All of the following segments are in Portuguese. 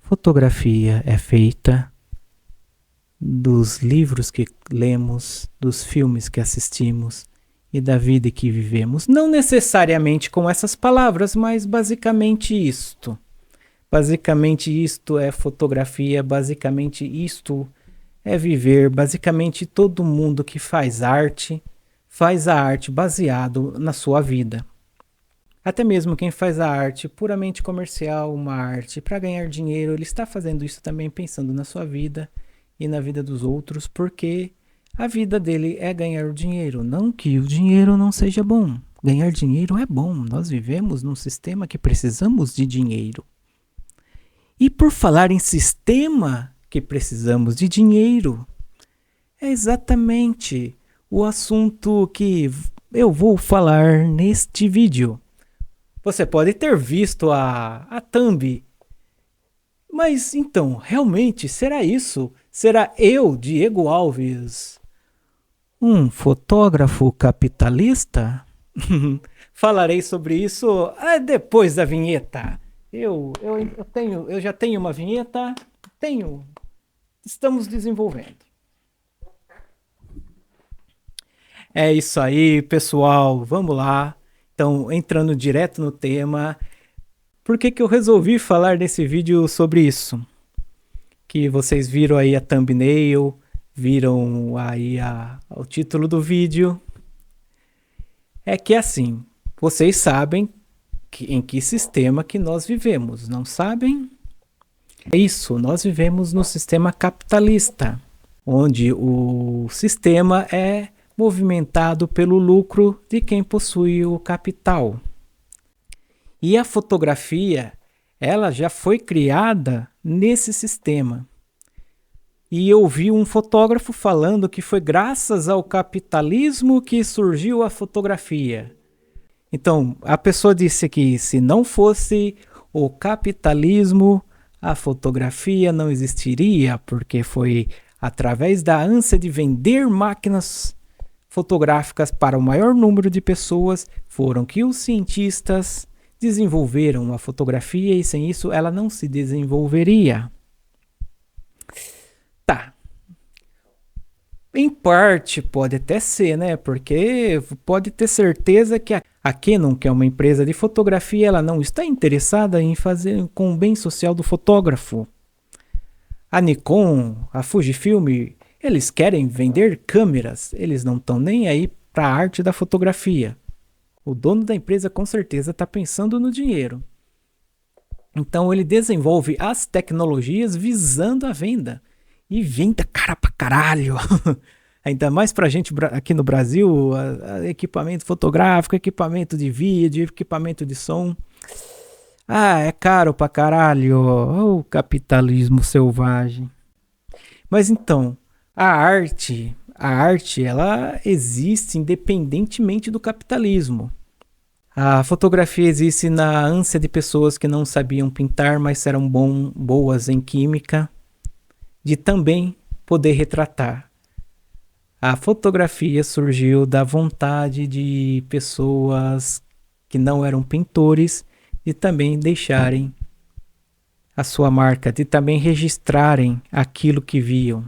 Fotografia é feita dos livros que lemos, dos filmes que assistimos e da vida que vivemos. Não necessariamente com essas palavras, mas basicamente isto. Basicamente isto é fotografia, basicamente isto é viver, basicamente todo mundo que faz a arte baseado na sua vida. Até mesmo quem faz a arte puramente comercial, uma arte para ganhar dinheiro, ele está fazendo isso também pensando na sua vida e na vida dos outros, porque a vida dele é ganhar o dinheiro. Não que o dinheiro não seja bom. Ganhar dinheiro é bom. Nós vivemos num sistema que precisamos de dinheiro. E por falar em sistema que precisamos de dinheiro, é exatamente o assunto que eu vou falar neste vídeo. Você pode ter visto a thumb, mas então, realmente, será isso? Será eu, Diego Alves, um fotógrafo capitalista? Falarei sobre isso depois da vinheta. Eu já tenho uma vinheta? Tenho. Estamos desenvolvendo. É isso aí, pessoal. Vamos lá. Então, entrando direto no tema, por que eu resolvi falar nesse vídeo sobre isso? Que vocês viram aí a thumbnail, viram aí o título do vídeo. É que assim, vocês sabem em que sistema que nós vivemos, não sabem? É isso, nós vivemos no sistema capitalista, onde o sistema é movimentado pelo lucro de quem possui o capital. E a fotografia, ela já foi criada nesse sistema. E eu vi um fotógrafo falando que foi graças ao capitalismo que surgiu a fotografia. Então, a pessoa disse que se não fosse o capitalismo, a fotografia não existiria, porque foi através da ânsia de vender máquinas fotográficas para o maior número de pessoas, foram que os cientistas desenvolveram a fotografia e sem isso ela não se desenvolveria. Tá. Em parte pode até ser, né? Porque pode ter certeza que a Canon, que é uma empresa de fotografia, ela não está interessada em fazer com o bem social do fotógrafo. A Nikon, a Fujifilm, eles querem vender câmeras, eles não estão nem aí para a arte da fotografia. O dono da empresa com certeza está pensando no dinheiro. Então ele desenvolve as tecnologias visando a venda. E venda cara pra caralho. Ainda mais pra gente aqui no Brasil, equipamento fotográfico, equipamento de vídeo, equipamento de som. É caro pra caralho. O capitalismo selvagem. Mas então, a arte ela existe independentemente do capitalismo. A fotografia existe na ânsia de pessoas que não sabiam pintar, mas eram boas em química, de também poder retratar. A fotografia surgiu da vontade de pessoas que não eram pintores de também deixarem a sua marca, de também registrarem aquilo que viam.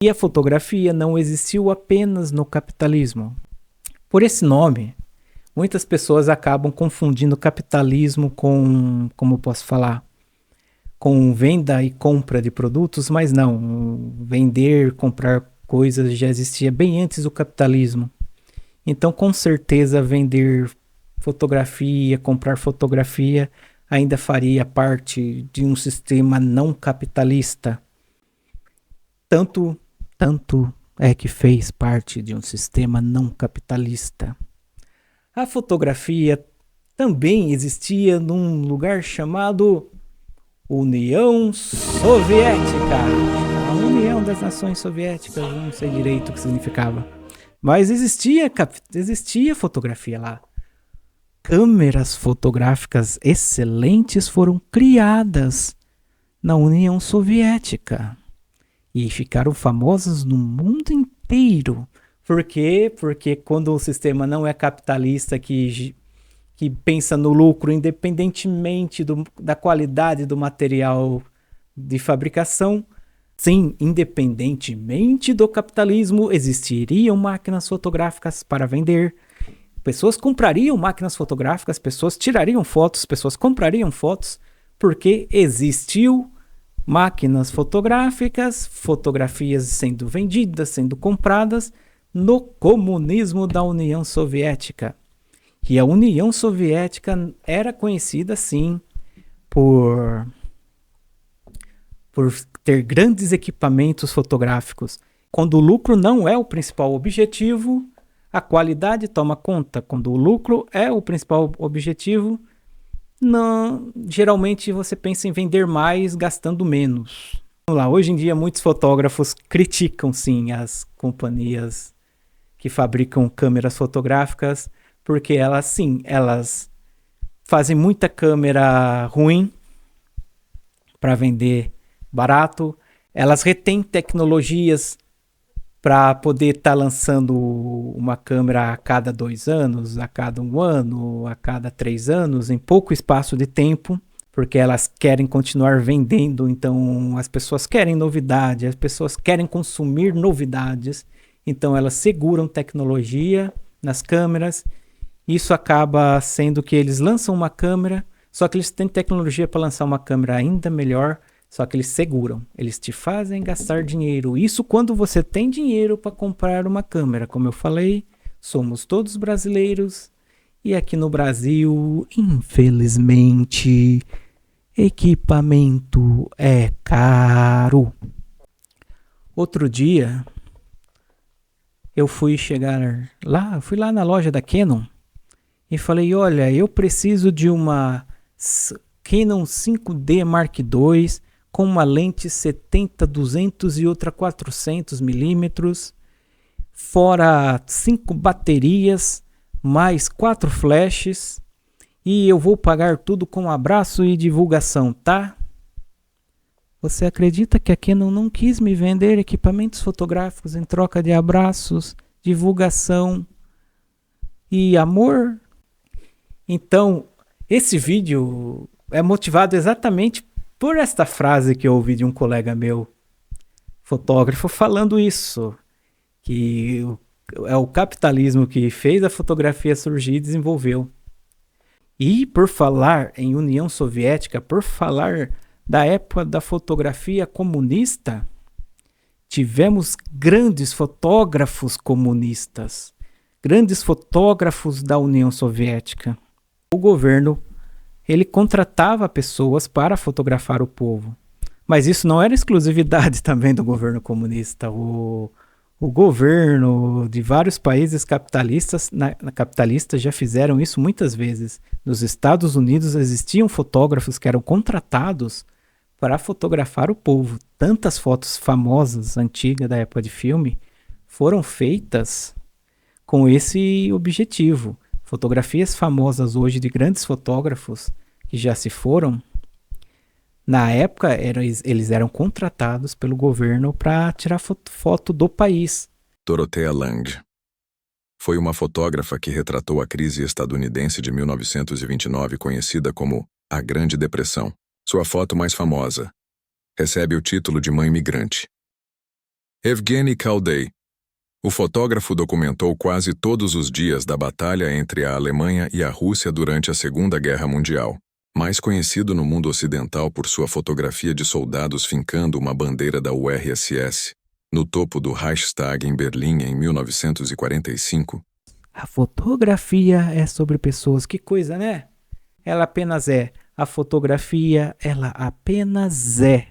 E a fotografia não existiu apenas no capitalismo. Por esse nome, muitas pessoas acabam confundindo capitalismo com, como posso falar, com venda e compra de produtos, mas não. Vender, comprar coisas já existia bem antes do capitalismo. Então, com certeza, vender fotografia, comprar fotografia ainda faria parte de um sistema não capitalista. Tanto é que fez parte de um sistema não capitalista. A fotografia também existia num lugar chamado União Soviética. A União das Nações Soviéticas, não sei direito o que significava. Mas existia fotografia lá. Câmeras fotográficas excelentes foram criadas na União Soviética e ficaram famosas no mundo inteiro. Por quê? Porque quando o sistema não é capitalista, que pensa no lucro independentemente da qualidade do material de fabricação. Sim, independentemente do capitalismo, existiriam máquinas fotográficas para vender. Pessoas comprariam máquinas fotográficas, pessoas tirariam fotos, pessoas comprariam fotos, porque existiu máquinas fotográficas, fotografias sendo vendidas, sendo compradas no comunismo da União Soviética. E a União Soviética era conhecida, sim, por ter grandes equipamentos fotográficos. Quando o lucro não é o principal objetivo, a qualidade toma conta. Quando o lucro é o principal objetivo, não, geralmente você pensa em vender mais gastando menos. Vamos lá, hoje em dia muitos fotógrafos criticam sim as companhias que fabricam câmeras fotográficas, porque elas fazem muita câmera ruim para vender barato, elas retêm tecnologias para poder estar lançando uma câmera a cada 2 anos, a cada 1 ano, a cada 3 anos, em pouco espaço de tempo, porque elas querem continuar vendendo, então as pessoas querem novidade, as pessoas querem consumir novidades, então elas seguram tecnologia nas câmeras. Isso acaba sendo que eles lançam uma câmera, só que eles têm tecnologia para lançar uma câmera ainda melhor, só que eles seguram, eles te fazem gastar dinheiro. Isso quando você tem dinheiro para comprar uma câmera. Como eu falei, somos todos brasileiros e aqui no Brasil, infelizmente, equipamento é caro. Outro dia, eu fui lá na loja da Canon e falei, olha, eu preciso de uma Canon 5D Mark II com uma lente 70-200 e outra 400 milímetros, fora 5 baterias, mais 4 flashes, e eu vou pagar tudo com abraço e divulgação, tá? Você acredita que a Canon não quis me vender equipamentos fotográficos em troca de abraços, divulgação e amor? Então, esse vídeo é motivado exatamente por esta frase que eu ouvi de um colega meu, fotógrafo, falando isso, que é o capitalismo que fez a fotografia surgir e desenvolveu. E por falar em União Soviética, por falar da época da fotografia comunista, tivemos grandes fotógrafos comunistas, grandes fotógrafos da União Soviética. O governo, ele contratava pessoas para fotografar o povo. Mas isso não era exclusividade também do governo comunista. O governo de vários países capitalistas já fizeram isso muitas vezes. Nos Estados Unidos existiam fotógrafos que eram contratados para fotografar o povo. Tantas fotos famosas, antigas, da época de filme, foram feitas com esse objetivo. Fotografias famosas hoje de grandes fotógrafos que já se foram, na época eles eram contratados pelo governo para tirar foto do país. Dorothea Lange foi uma fotógrafa que retratou a crise estadunidense de 1929, conhecida como a Grande Depressão. Sua foto mais famosa recebe o título de Mãe Migrante. Evgeny Kaldei, o fotógrafo, documentou quase todos os dias da batalha entre a Alemanha e a Rússia durante a Segunda Guerra Mundial. Mais conhecido no mundo ocidental por sua fotografia de soldados fincando uma bandeira da URSS no topo do Reichstag em Berlim em 1945. A fotografia é sobre pessoas. Que coisa, né? Ela apenas é. A fotografia, ela apenas é.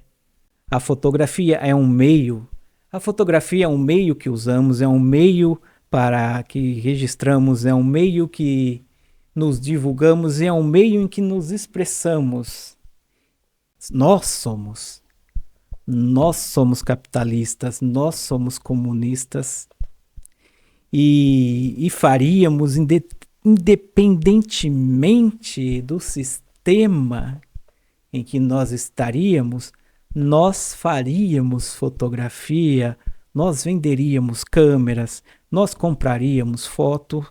A fotografia é um meio. A fotografia é um meio que usamos, é um meio para que registramos, é um meio que nos divulgamos, é um meio em que nos expressamos. Nós somos capitalistas, nós somos comunistas e faríamos, independentemente do sistema em que nós estaríamos, nós faríamos fotografia, nós venderíamos câmeras, nós compraríamos foto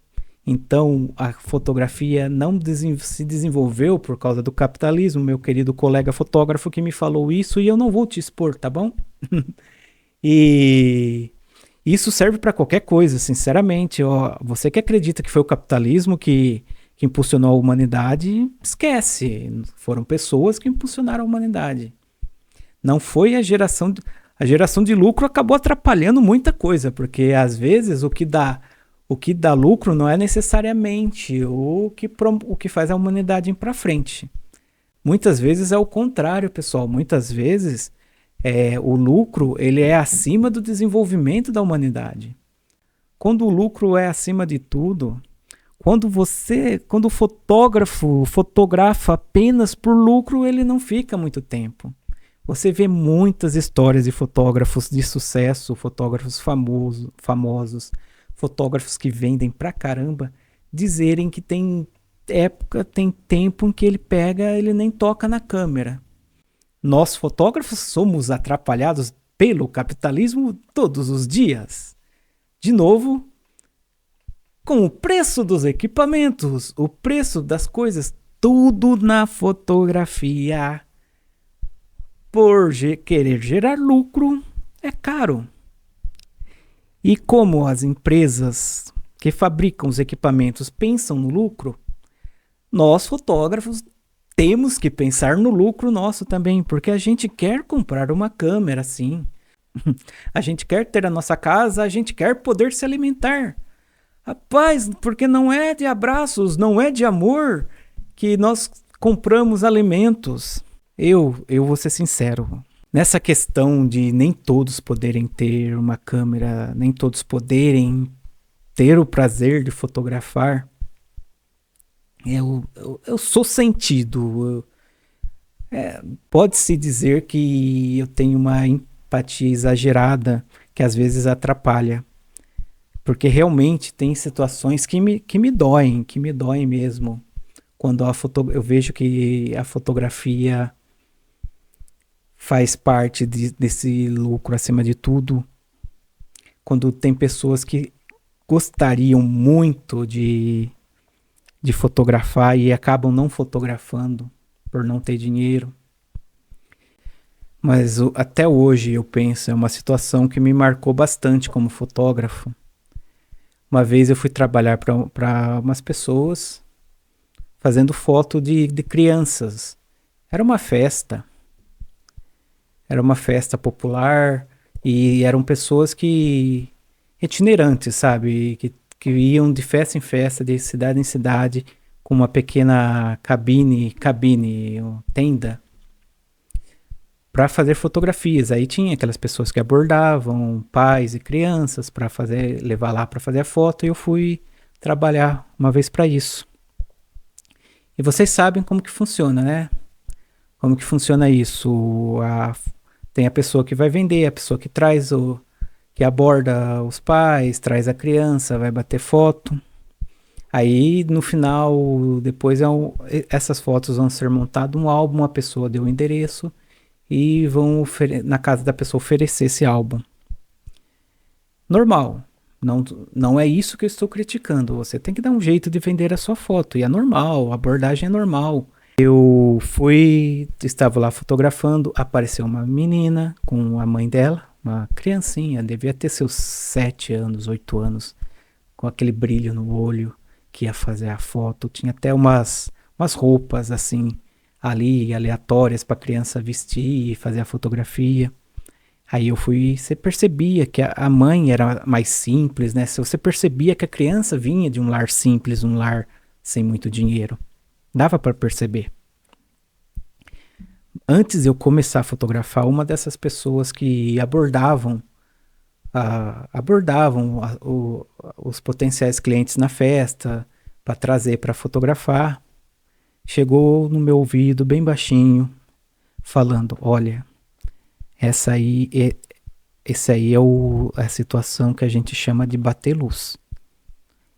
Então, a fotografia não se desenvolveu por causa do capitalismo. Meu querido colega fotógrafo que me falou isso, e eu não vou te expor, tá bom? E isso serve para qualquer coisa, sinceramente. Ó, você que acredita que foi o capitalismo que impulsionou a humanidade, esquece. Foram pessoas que impulsionaram a humanidade. Não foi a geração. A geração de lucro acabou atrapalhando muita coisa, porque às vezes o que dá lucro não é necessariamente o que faz a humanidade ir para frente. Muitas vezes é o contrário, pessoal. Muitas vezes o lucro ele é acima do desenvolvimento da humanidade. Quando o lucro é acima de tudo, quando o fotógrafo fotografa apenas por lucro, ele não fica muito tempo. Você vê muitas histórias de fotógrafos de sucesso, fotógrafos famosos, fotógrafos que vendem pra caramba, dizerem que tem época, tem tempo em que ele nem toca na câmera. Nós fotógrafos somos atrapalhados pelo capitalismo todos os dias. De novo, com o preço dos equipamentos, o preço das coisas, tudo na fotografia, por querer gerar lucro, é caro. E como as empresas que fabricam os equipamentos pensam no lucro, nós fotógrafos temos que pensar no lucro nosso também, porque a gente quer comprar uma câmera, sim. A gente quer ter a nossa casa, a gente quer poder se alimentar. Rapaz, porque não é de abraços, não é de amor que nós compramos alimentos. Eu vou ser sincero. Nessa questão de nem todos poderem ter uma câmera, nem todos poderem ter o prazer de fotografar, eu sou sentido. Pode-se dizer que eu tenho uma empatia exagerada que às vezes atrapalha. Porque realmente tem situações que me doem mesmo. Quando eu vejo que a fotografia faz parte desse lucro acima de tudo. Quando tem pessoas que gostariam muito de fotografar e acabam não fotografando por não ter dinheiro. Mas até hoje eu penso, é uma situação que me marcou bastante como fotógrafo. Uma vez eu fui trabalhar para umas pessoas fazendo foto de crianças. Era uma festa. Era uma festa popular e eram pessoas itinerantes, sabe? Que iam de festa em festa, de cidade em cidade, com uma pequena tenda, para fazer fotografias. Aí tinha aquelas pessoas que abordavam pais e crianças para levar lá para fazer a foto, e eu fui trabalhar uma vez para isso. E vocês sabem como que funciona, né? Como que funciona isso? Tem a pessoa que vai vender, a pessoa que aborda os pais, traz a criança, vai bater foto. Aí no final, depois essas fotos vão ser montadas um álbum, a pessoa deu o endereço e vão na casa da pessoa oferecer esse álbum. Normal. Não é isso que eu estou criticando. Você tem que dar um jeito de vender a sua foto. E é normal, a abordagem é normal. Eu estava lá fotografando, apareceu uma menina com a mãe dela, uma criancinha, devia ter seus 7 anos, 8 anos, com aquele brilho no olho, que ia fazer a foto. Tinha até umas roupas assim, ali, aleatórias para a criança vestir e fazer a fotografia. Aí você percebia que a mãe era mais simples, né? Você percebia que a criança vinha de um lar simples, um lar sem muito dinheiro. Dava para perceber. Antes de eu começar a fotografar, uma dessas pessoas que abordavam os potenciais clientes na festa para trazer para fotografar, chegou no meu ouvido bem baixinho, falando: olha, essa aí é a situação que a gente chama de bater luz.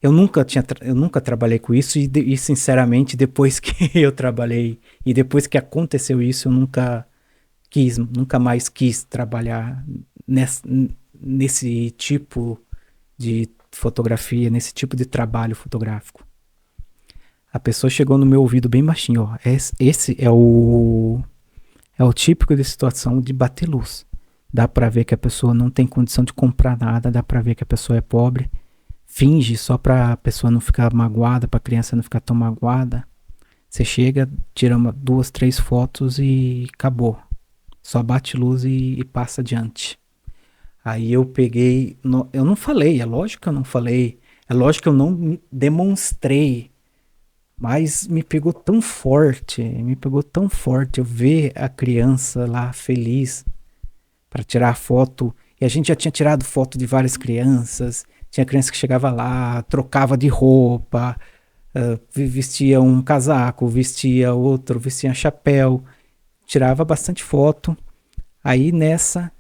Eu nunca trabalhei com isso e sinceramente, depois que eu trabalhei e depois que aconteceu isso, eu nunca mais quis trabalhar nesse tipo de fotografia, nesse tipo de trabalho fotográfico. A pessoa chegou no meu ouvido bem baixinho, ó. Esse é o típico de situação de bater luz. Dá pra ver que a pessoa não tem condição de comprar nada, dá pra ver que a pessoa é pobre. Finge só pra pessoa não ficar magoada, pra criança não ficar tão magoada. Você chega, tira 2, 3 fotos e acabou. Só bate luz e passa adiante. Aí eu peguei, eu não falei, é lógico que eu não falei, é lógico que eu não demonstrei, mas me pegou tão forte eu ver a criança lá feliz para tirar a foto. E a gente já tinha tirado foto de várias crianças, tinha criança que chegava lá, trocava de roupa, vestia um casaco, vestia outro, vestia um chapéu, tirava bastante foto. Aí nessa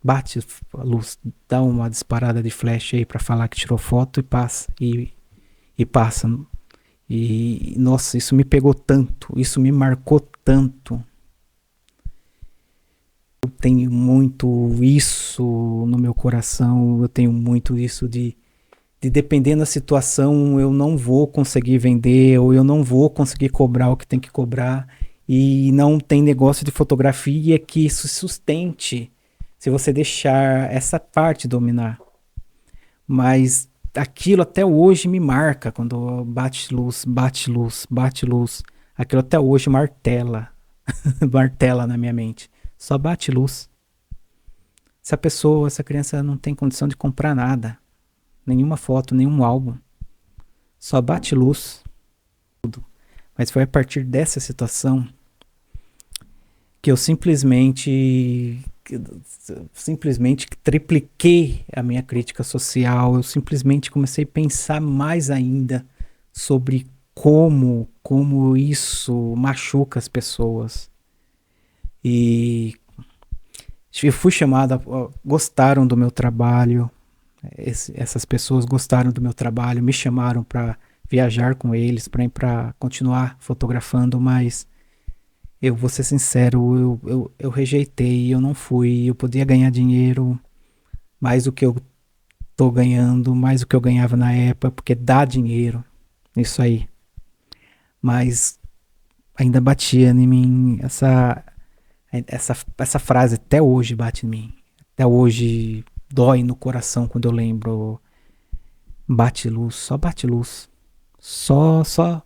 bate a luz, dá uma disparada de flash aí pra falar que tirou foto e passa. E passa. E nossa, isso me pegou tanto, isso me marcou tanto. Eu tenho muito isso no meu coração, eu tenho muito isso de dependendo da situação, eu não vou conseguir vender, ou eu não vou conseguir cobrar o que tem que cobrar. E não tem negócio de fotografia que isso sustente se você deixar essa parte dominar. Mas aquilo até hoje me marca quando bate luz, bate luz, bate luz. Aquilo até hoje martela, martela na minha mente. Só bate luz. Essa criança não tem condição de comprar nada. Nenhuma foto, nenhum álbum. Só bate luz. Mas foi a partir dessa situação que eu simplesmente tripliquei a minha crítica social. Eu simplesmente comecei a pensar mais ainda sobre como isso machuca as pessoas. E eu fui chamada, gostaram do meu trabalho, essas pessoas gostaram do meu trabalho, me chamaram para viajar com eles, para continuar fotografando, mas eu vou ser sincero, eu rejeitei, eu não fui. Eu podia ganhar dinheiro, mais do que eu tô ganhando, mais do que eu ganhava na época, porque dá dinheiro, isso aí. Mas ainda batia em mim essa frase, até hoje bate em mim. Até hoje dói no coração quando eu lembro. Bate luz, só bate luz. Só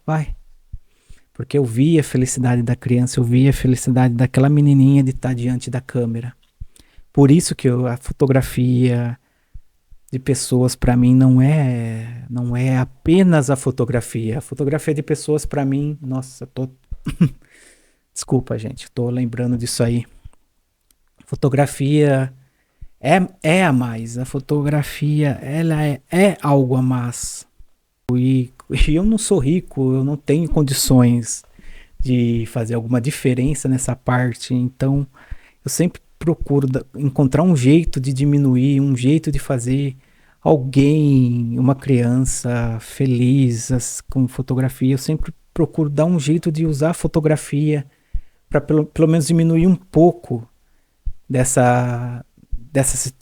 vai. Porque eu via a felicidade da criança, eu via a felicidade daquela menininha de estar diante da câmera. Por isso que a fotografia de pessoas para mim não é apenas a fotografia. A fotografia de pessoas para mim, nossa, desculpa, gente, tô lembrando disso aí. Fotografia é a mais. A fotografia, ela é algo a mais. E eu não sou rico, eu não tenho condições de fazer alguma diferença nessa parte, então eu sempre procuro encontrar um jeito de diminuir, um jeito de fazer alguém, uma criança feliz com fotografia. Eu sempre procuro dar um jeito de usar a fotografia para pelo menos diminuir um pouco dessa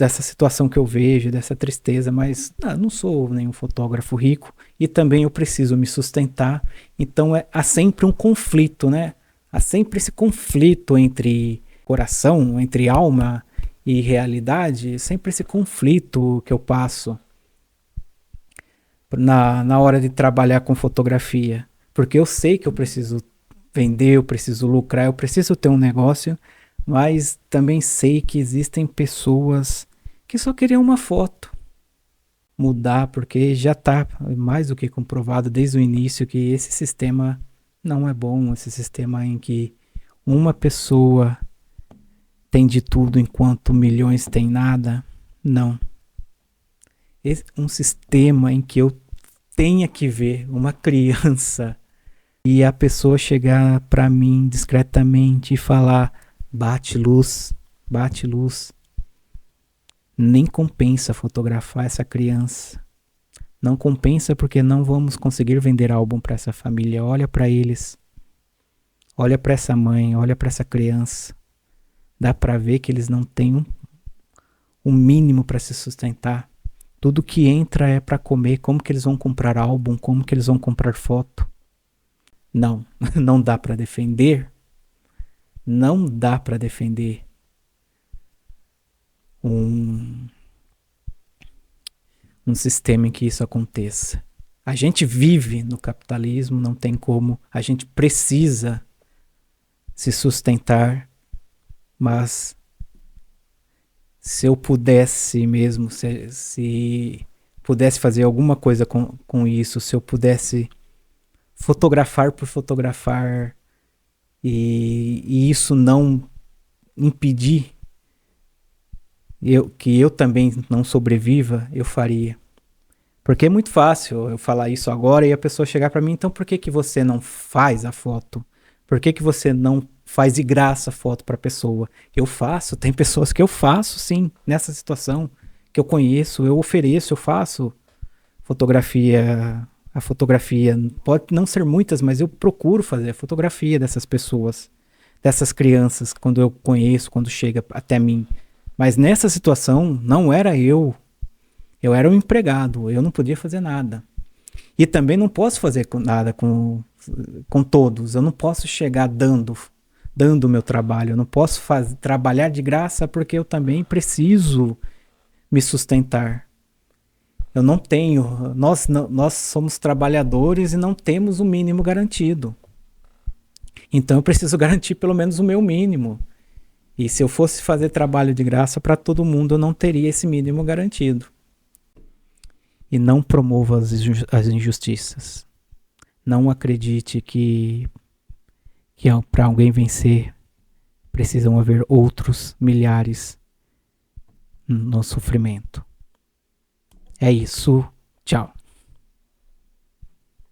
situação que eu vejo, dessa tristeza. Mas não sou nenhum fotógrafo rico e também eu preciso me sustentar. Então há sempre um conflito, né? Há sempre esse conflito entre coração, entre alma e realidade, sempre esse conflito que eu passo na hora de trabalhar com fotografia. Porque eu sei que eu preciso vender, eu preciso lucrar, eu preciso ter um negócio, mas também sei que existem pessoas que só queriam uma foto. Mudar, porque já está mais do que comprovado desde o início que esse sistema não é bom, esse sistema em que uma pessoa tem de tudo enquanto milhões têm nada. Não. Um sistema em que eu tenha que ver uma criança e a pessoa chegar para mim discretamente e falar: bate luz, bate luz. Nem compensa fotografar essa criança. Não compensa porque não vamos conseguir vender álbum para essa família. Olha para eles. Olha para essa mãe, olha para essa criança. Dá para ver que eles não têm um mínimo para se sustentar. Tudo que entra é para comer. Como que eles vão comprar álbum? Como que eles vão comprar foto? Não, não dá para defender. Não dá para defender um, um sistema em que isso aconteça. A gente vive no capitalismo, não tem como. A gente precisa se sustentar, mas se eu pudesse mesmo, se pudesse fazer alguma coisa com isso, se eu pudesse fotografar por fotografar e isso não impedir que eu também não sobreviva, eu faria. Porque é muito fácil eu falar isso agora e a pessoa chegar para mim, então por que que você não faz a foto? Por que que você não faz de graça a foto para a pessoa? Eu faço, tem pessoas que eu faço sim, nessa situação que eu conheço, eu ofereço, eu faço fotografia, a fotografia, pode não ser muitas, mas eu procuro fazer a fotografia dessas pessoas, dessas crianças, quando eu conheço, quando chega até mim. Mas nessa situação, não era eu era um empregado, eu não podia fazer nada. E também não posso fazer nada com todos, eu não posso chegar dando o meu trabalho, eu não posso trabalhar de graça porque eu também preciso me sustentar. Eu não tenho, nós somos trabalhadores e não temos o mínimo garantido. Então eu preciso garantir pelo menos o meu mínimo. E se eu fosse fazer trabalho de graça para todo mundo, eu não teria esse mínimo garantido. E não promova as injustiças. Não acredite que para alguém vencer precisam haver outros milhares no sofrimento. É isso. Tchau.